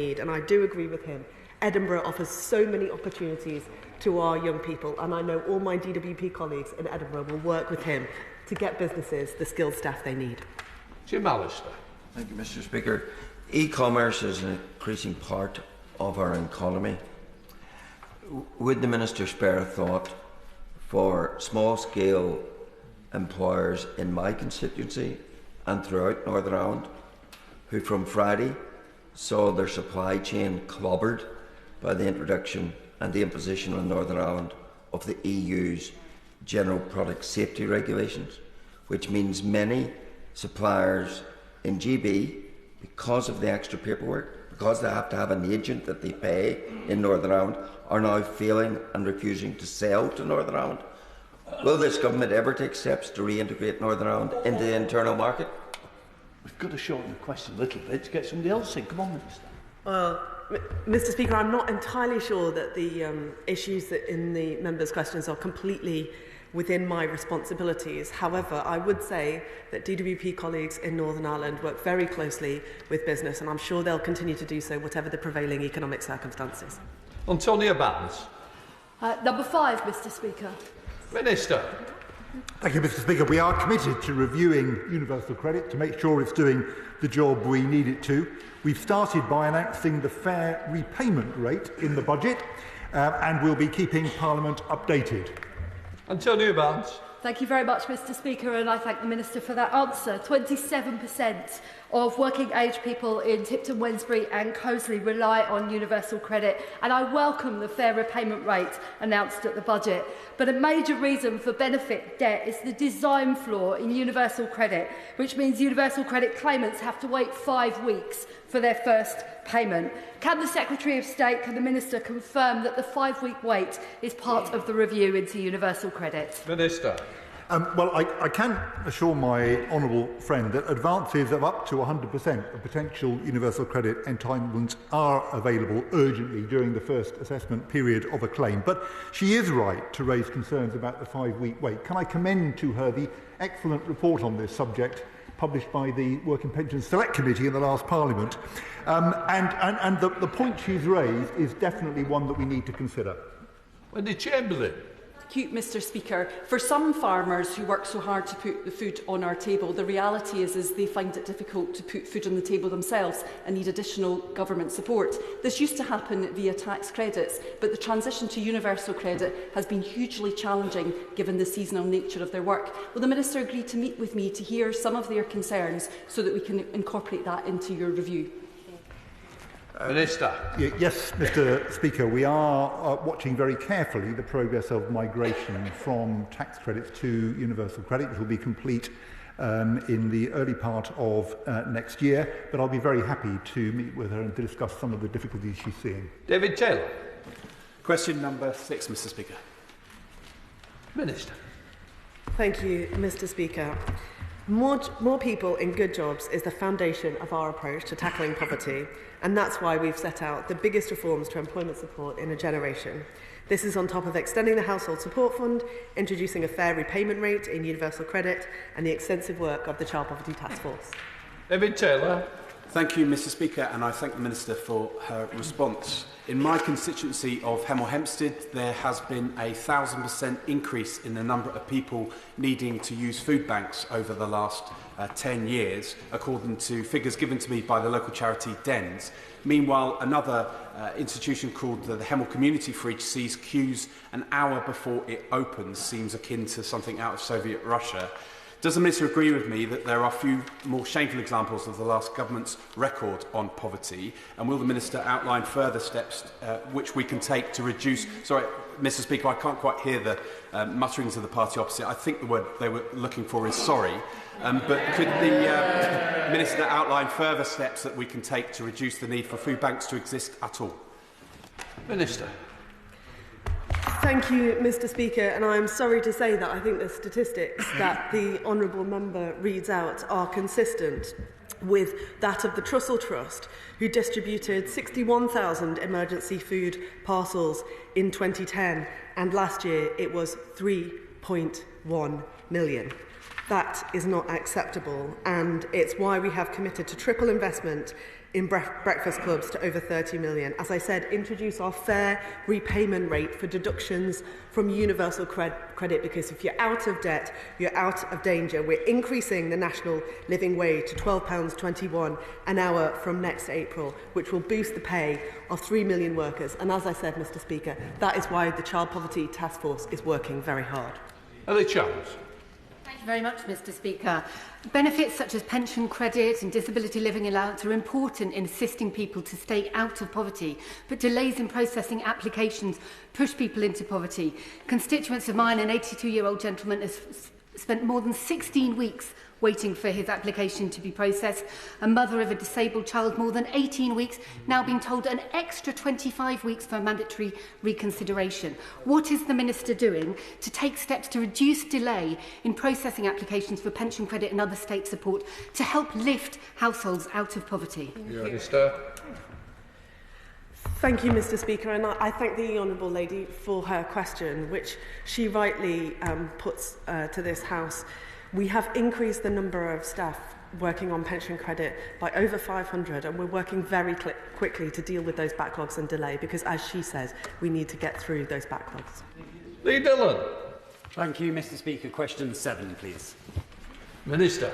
And I do agree with him. Edinburgh offers so many opportunities to our young people, and I know all my DWP colleagues in Edinburgh will work with him to get businesses the skilled staff they need. Jim Allister. Thank you, Mr. Speaker. E-commerce is an increasing part of our economy. Would the Minister spare a thought for small-scale employers in my constituency and throughout Northern Ireland who from Friday saw their supply chain clobbered by the introduction and the imposition on Northern Ireland of the EU's General Product Safety Regulations, which means many suppliers in GB, because of the extra paperwork, because they have to have an agent that they pay in Northern Ireland, are now failing and refusing to sell to Northern Ireland. Will this government ever take steps to reintegrate Northern Ireland into the internal market? We've got to shorten the question a little bit to get somebody else in. Come on, Minister. Well, Mr. Speaker, I'm not entirely sure that the issues that in the members' questions are completely within my responsibilities. However, I would say that DWP colleagues in Northern Ireland work very closely with business, and I'm sure they'll continue to do so, whatever the prevailing economic circumstances. Antonia Barnes. Number 5, Mr. Speaker. Minister. Thank you, Mr. Speaker. We are committed to reviewing universal credit to make sure it's doing the job we need it to. We've started by announcing the fair repayment rate in the budget, and we'll be keeping Parliament updated. Antonia Barnes. Thank you very much, Mr. Speaker, and I thank the Minister for that answer. 27% of working-age people in Tipton, Wednesbury and Coseley rely on universal credit, and I welcome the fair repayment rate announced at the budget. But a major reason for benefit debt is the design flaw in universal credit, which means universal credit claimants have to wait 5 weeks for their first payment. Can the Secretary of State, can the Minister confirm that the 5-week wait is part of the review into universal credit? Minister. Well, I can assure my honourable friend that advances of up to 100% of potential universal credit entitlements are available urgently during the first assessment period of a claim. But she is right to raise concerns about the 5-week wait. Can I commend to her the excellent report on this subject published by the Working Pensions Select Committee in the last Parliament? And the point she's raised is definitely one that we need to consider. Wendy Chamberlain. Thank you, Mr. Speaker. For some farmers who work so hard to put the food on our table, the reality is they find it difficult to put food on the table themselves and need additional government support. This used to happen via tax credits, but the transition to universal credit has been hugely challenging given the seasonal nature of their work. Will the Minister agree to meet with me to hear some of their concerns so that we can incorporate that into your review? Minister. Yes, Mr. Speaker, we are watching very carefully the progress of migration from tax credits to universal credit, which will be complete in the early part of next year. But I'll be very happy to meet with her and to discuss some of the difficulties she's seeing. David Taylor. Question number 6, Mr. Speaker. Minister. Thank you, Mr. Speaker. More people in good jobs is the foundation of our approach to tackling poverty, and that's why we've set out the biggest reforms to employment support in a generation. This is on top of extending the Household Support Fund, introducing a fair repayment rate in universal credit, and the extensive work of the Child Poverty Task Force. David Taylor. Thank you, Mr. Speaker, and I thank the Minister for her response. In my constituency of Hemel Hempstead, there has been a 1,000% increase in the number of people needing to use food banks over the last 10 years, according to figures given to me by the local charity Dens. Meanwhile, another institution called the Hemel Community Fridge sees queues an hour before it opens, seems akin to something out of Soviet Russia. Does the Minister agree with me that there are few more shameful examples of the last government's record on poverty? And will the Minister outline further steps which we can take to reduce... Sorry, Mr. Speaker, I can't quite hear the mutterings of the party opposite. I think the word they were looking for is sorry. But could the Minister outline further steps that we can take to reduce the need for food banks to exist at all? Minister. Thank you, Mr. Speaker, and I am sorry to say that I think the statistics that the honourable member reads out are consistent with that of the Trussell Trust, who distributed 61,000 emergency food parcels in 2010, and last year it was 3.1 million. That is not acceptable, and it's why we have committed to triple investment in breakfast clubs to over 30 million. As I said, introduce our fair repayment rate for deductions from universal credit, because if you're out of debt, you're out of danger. We're increasing the national living wage to £12.21 an hour from next April, which will boost the pay of 3 million workers. And as I said, Mr. Speaker, that is why the Child Poverty Task Force is working very hard. Ellie Charles. Thank you very much, Mr. Speaker. Benefits such as pension credit and disability living allowance are important in assisting people to stay out of poverty, but delays in processing applications push people into poverty. Constituents of mine, an 82-year-old gentleman, has spent more than 16 weeks waiting for his application to be processed. A mother of a disabled child, more than 18 weeks, now being told an extra 25 weeks for mandatory reconsideration. What is the Minister doing to take steps to reduce delay in processing applications for pension credit and other state support to help lift households out of poverty? Minister. Thank you, Mr. Speaker, and I thank the Honourable Lady for her question, which she rightly puts to this House. We have increased the number of staff working on pension credit by over 500, and we're working very quickly to deal with those backlogs and delay, because, as she says, we need to get through those backlogs. Lee Dillon. Thank you, Mr. Speaker. Question 7, please. Minister.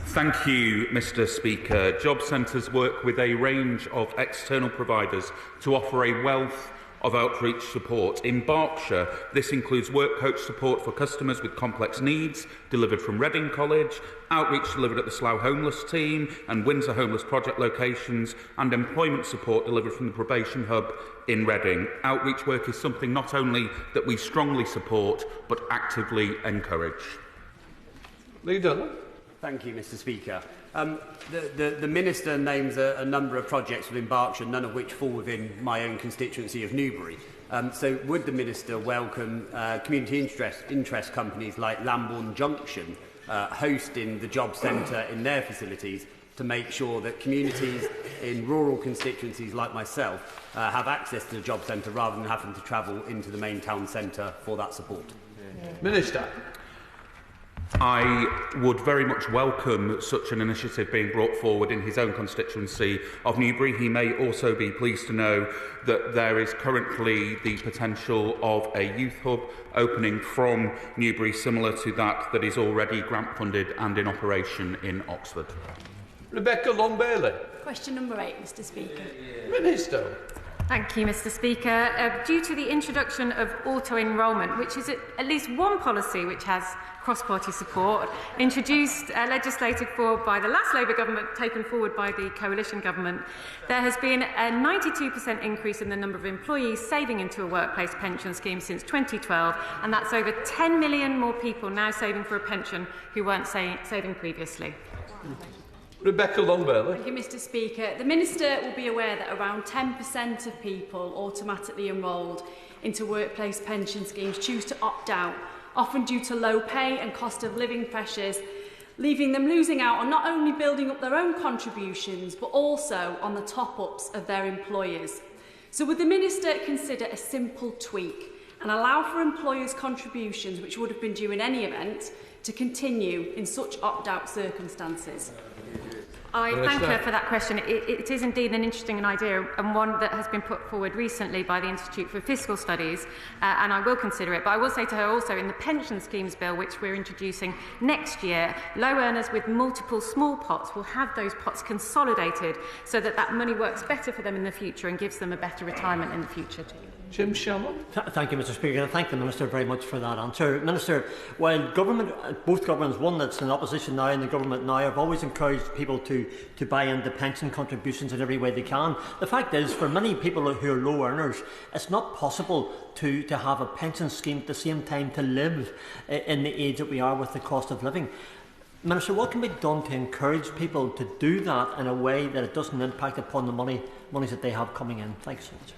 Thank you, Mr. Speaker. Job centres work with a range of external providers to offer a wealth of outreach support. In Berkshire, this includes work coach support for customers with complex needs, delivered from Reading College, outreach delivered at the Slough Homeless Team and Windsor Homeless Project locations, and employment support delivered from the Probation Hub in Reading. Outreach work is something not only that we strongly support, but actively encourage. Lee Dillon. Thank you, Mr. Speaker. The Minister names a number of projects within Berkshire, none of which fall within my own constituency of Newbury. So would the Minister welcome community interest companies like Lambourne Junction hosting the job centre in their facilities to make sure that communities in rural constituencies like myself have access to the job centre rather than having to travel into the main town centre for that support? Minister. I would very much welcome such an initiative being brought forward in his own constituency of Newbury. He may also be pleased to know that there is currently the potential of a youth hub opening from Newbury, similar to that is already grant funded and in operation in Oxford. Rebecca Long-Bailey. Question number 8, Mr. Speaker. Minister. Thank you, Mr. Speaker. Due to the introduction of auto-enrolment, which is at least one policy which has cross-party support, introduced, legislated for by the last Labour government, taken forward by the coalition government, there has been a 92% increase in the number of employees saving into a workplace pension scheme since 2012, and that's over 10 million more people now saving for a pension who weren't saving previously. Rebecca Long-Bailey. Thank you, Mr. Speaker. The Minister will be aware that around 10% of people automatically enrolled into workplace pension schemes choose to opt out, often due to low pay and cost of living pressures, leaving them losing out on not only building up their own contributions, but also on the top-ups of their employers. So would the Minister consider a simple tweak and allow for employers' contributions, which would have been due in any event, to continue in such opt-out circumstances? I thank her for that question. It is indeed an interesting idea, and one that has been put forward recently by the Institute for Fiscal Studies, and I will consider it. But I will say to her also, in the pension schemes bill, which we're introducing next year, low earners with multiple small pots will have those pots consolidated so that that money works better for them in the future and gives them a better retirement in the future too. Jim Shannon. Thank you, Mr. Speaker, and I thank the Minister very much for that answer. Minister, while both governments, one that's in opposition now and the government now, have always encouraged people to buy into pension contributions in every way they can, the fact is, for many people who are low earners, it's not possible to have a pension scheme at the same time to live in the age that we are with the cost of living. Minister, what can be done to encourage people to do that in a way that it doesn't impact upon the monies that they have coming in? Thanks so much.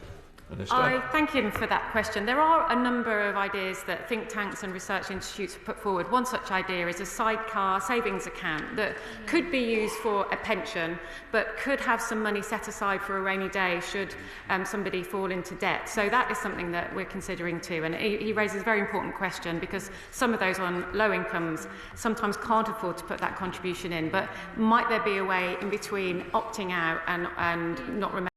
I thank him for that question. There are a number of ideas that think tanks and research institutes have put forward. One such idea is a sidecar savings account that could be used for a pension, but could have some money set aside for a rainy day should somebody fall into debt. So that is something that we're considering too. And he raises a very important question, because some of those on low incomes sometimes can't afford to put that contribution in. But might there be a way in between opting out and not remaining